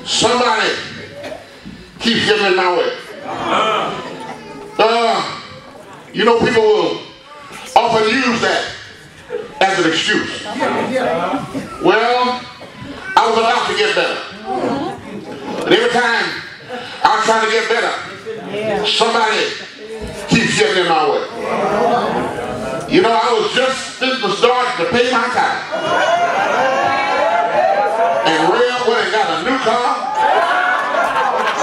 Somebody keeps getting in my way. You know, people will often use that as an excuse. Well, I was about to get better. But every time I was trying to get better, somebody keeps getting in my way. You know, I was just fitting to start to pay my time. And Rev went and got a new car.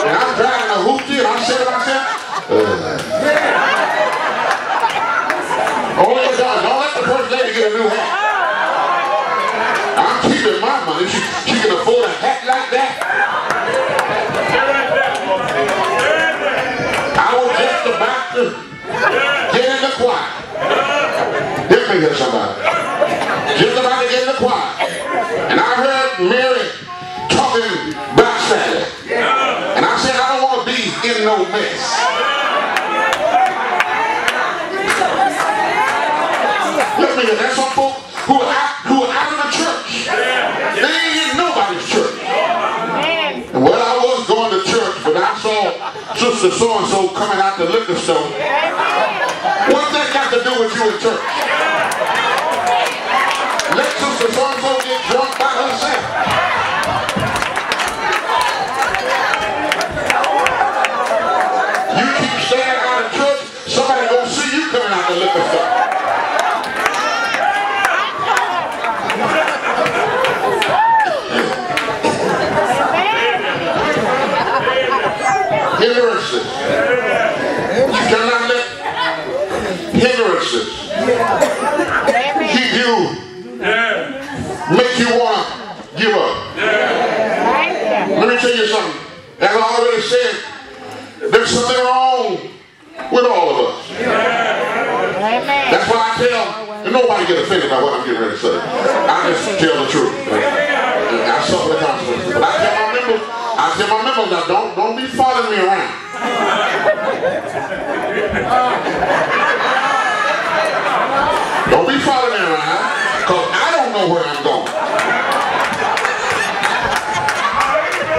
And I'm driving a hoopty and I said to myself, oh, God, don't let the first lady get a new hat. I'm keeping my money. She can afford a hat like that. I was just about to get in the choir. Let me hear somebody. Just about to get in the choir. And I heard Mary talking about Sally. And I said, I don't want to be in no mess. Let me hear. There's some folk who are out of the church. They ain't in nobody's church. And well, I was going to church, but I saw Sister so-and-so coming out the liquor store. What's that got to do with you in church? Let Sister so-and-so get drunk by herself. You keep staying out of church, somebody gonna see you coming out the liquor store. Hindrances. You cannot let hindrances keep you, make you want to give up. Let me tell you something. As I already said, there's something wrong with all of us. That's why I tell, and nobody get offended by what I'm getting ready to say. I just tell the truth. I suffer the consequences. But I tell my members now, don't be following me around. Don't be following me around, because I don't know where I'm going.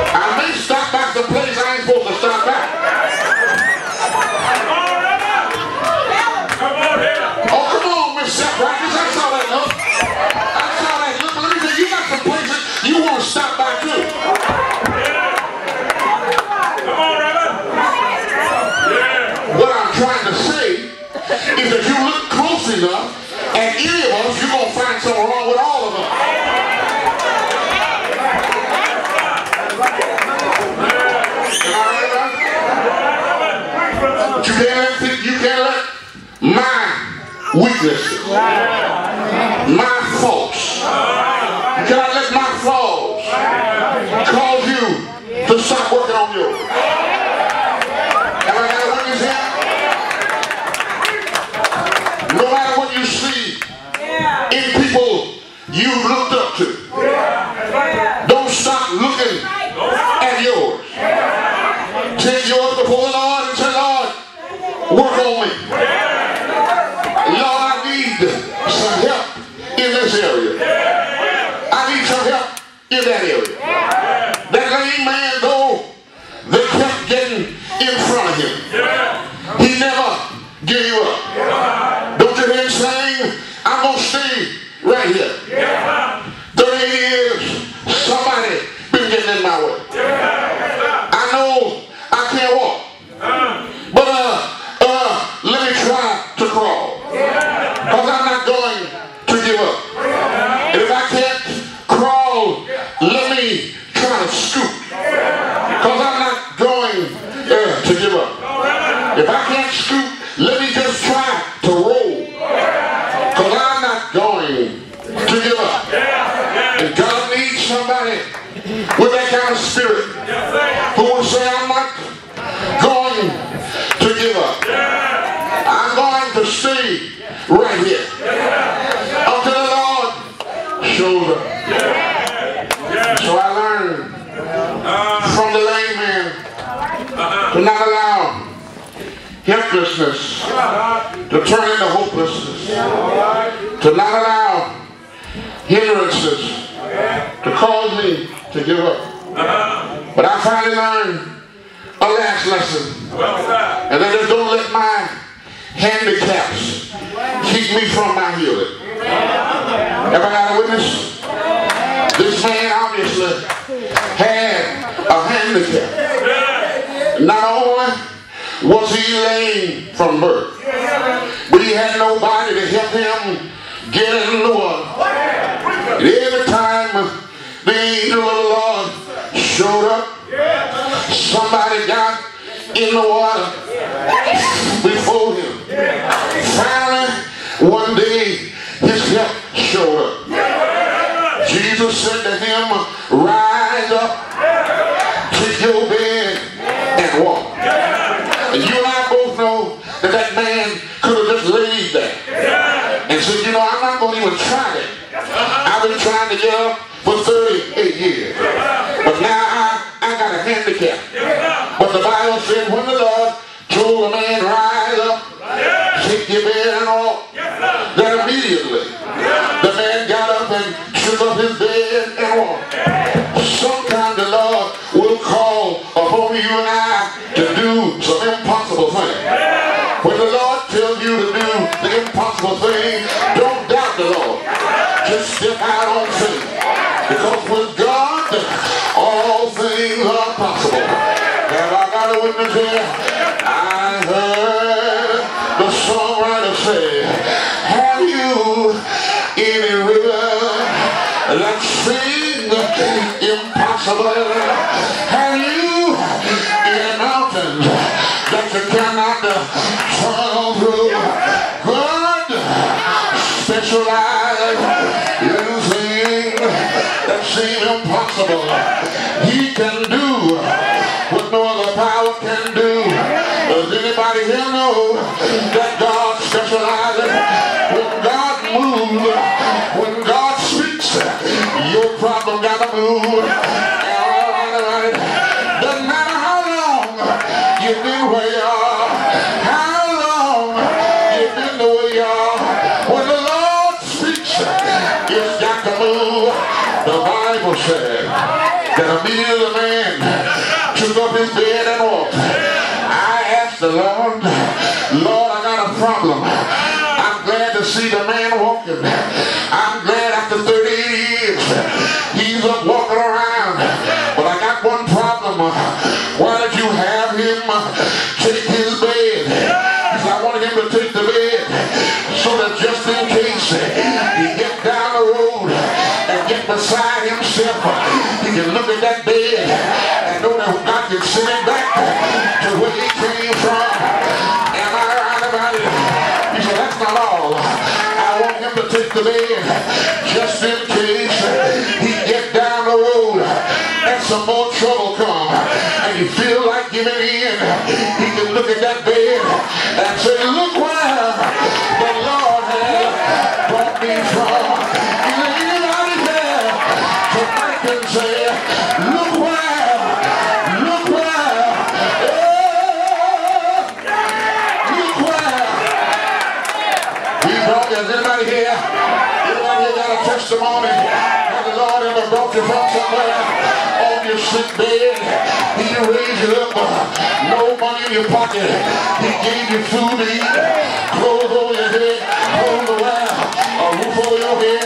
I may stop back the place I ain't supposed to stop back. Oh, come on, Miss Self-Righteous. I saw that look. I saw that look. Let me tell you, you got some places you want to stop by too. What I'm trying to say is that you look close enough, and any of us, you're going to find something wrong with all of us. But you can't let my weaknesses, my faults, you cannot let my flaws cause you to stop working on yours. No matter what you see in people you looked up to, don't stop looking at yours. Take yours before the Lord and say, Lord, work on me. Lord, I need some help in this area. I need some help in that area. That lame man, though, they kept getting in front of him. He never gave up. Don't you hear him saying, I'm going to stay right here. 38 years, somebody been getting in my way. I know I can't walk. But let me try to crawl. Because I'm not going to give up. And if I can't crawl, let me try to scoot. Because I'm not going to give up. If I can't scoot, let me just try to roll. Because I'm not going to give up. And God needs somebody with that kind of spirit who will say, I'm not going to give up. I'm going to stay right here until the Lord shows up. So I learned from the lame man to not allow helplessness to turn into hopelessness, to not allow hindrances to cause me to give up. But I finally learned a last lesson. And that is, don't let my handicaps keep me from my healing. Ever got a witness? This man obviously had a handicap. Not only was he lame from birth, but he had nobody to help him get in the water. And every time the angel of the Lord showed up, somebody got in the water before him. Finally, one day, his help showed up. Jesus said to him, rise up, take your bed, and walk. And you and I both know that that man could have just laid there and said, you know, I'm not going to even try it. I've been trying to get up for 38 years. But now I got a handicap. But the Bible said when the Lord told the man, rise up, take your bed and walk, then immediately the man got up and took up his bed and walked. Sometimes the Lord will call upon you and I to do some impossible thing. When the Lord tells you to do the impossible thing, don't doubt the Lord. Just step out on faith. Because with God, all things are possible. Have I got a witness here? I heard the songwriter say, have you any river that sings impossible? Have you any mountains that you cannot travel through? God specializes in things that seem impossible. He can do what no other power can do. Does anybody here know that God specializes? When God moves, when God speaks, your problem gotta move. Doesn't matter how long you've been where you are, how long you've been the way you are. When the Lord speaks, it's got to move. The Bible said that immediately the man took up his bed and walked. I asked the Lord, Lord, I got a problem. I'm glad to see the man walking. I'm glad after 38 years he's up walking around. But I got one problem. Why did you have him take his bed? He said, I wanted him to take the bed so that just in case he gets down the road and get beside himself, he can look at that bed and know that God can send him back to where he came from. Am I right about it? He said, that's not all. I want him to take the bed just in case he get down the road and some more trouble come and you feel like giving in. He can look at that bed and say, look where the Lord has brought me from. Is there anybody there tonight can say, look where, look where, look where. Is anybody here? Anybody here got a testimony? Has the Lord ever brought you from somewhere on your sick bed? He raised you up, no money in your pocket. He gave you food to eat, clothes over your head, clothes to wear, a roof over your head.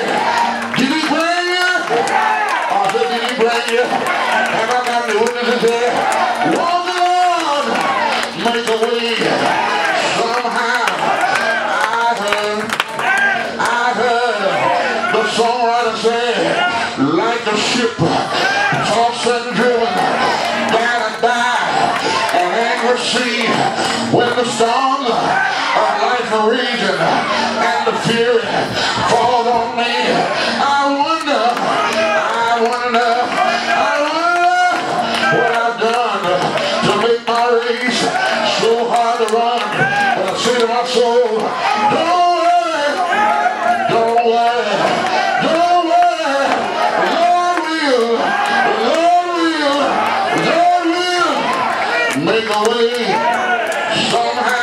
Did he bring you? I said, did he bring you? Have I got the witnesses here? Won't the Lord make a way somehow? I heard the songwriter say, like a ship tossed and driven down by an angry sea, when the storms of life are raging and the fury falls on me. I wonder what I've done to make my race so hard to run. But I say to my soul, don't worry, don't worry, don't worry. Lord will make a way somehow.